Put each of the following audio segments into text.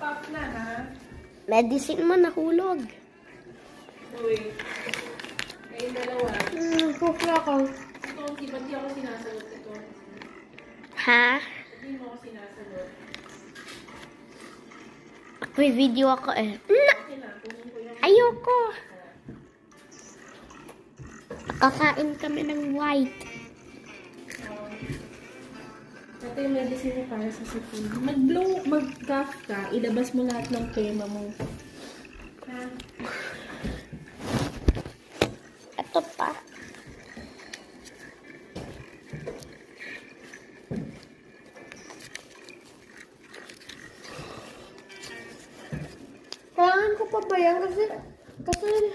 Pop na, ha? Medicine mo nahulog. Uy. Kayong dalawa. Kukla ko. Ito, ba't di ako sinasagot ito? Ha? Ba't di mo ako sinasagot? May video ako eh. Okay na, kunin ko yung... Ayoko. Kakain kami ng white. Ito yung medicine mo para sa sipon. Mag-cough ka, ilabas mo lahat ng tema mo. Ha? Ito pa. Kailangan ko pa ba yan? Kasi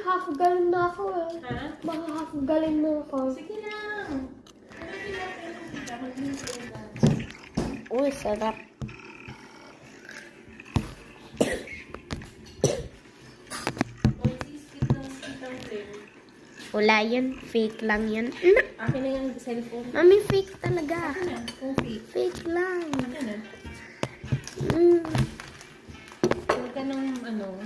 half galing na ako eh. Ha? Mga half galing na ako. Sige lang. Ano pinapainom kita? Mag-minsan lang. Uy, sarap. Skip ng frame. Wala yan. Fake lang yan. Akin na yung cellphone. Mami, fake talaga. Akin na, kung fake. Fake lang. Akin na. Mm. Huwag ka nang ano,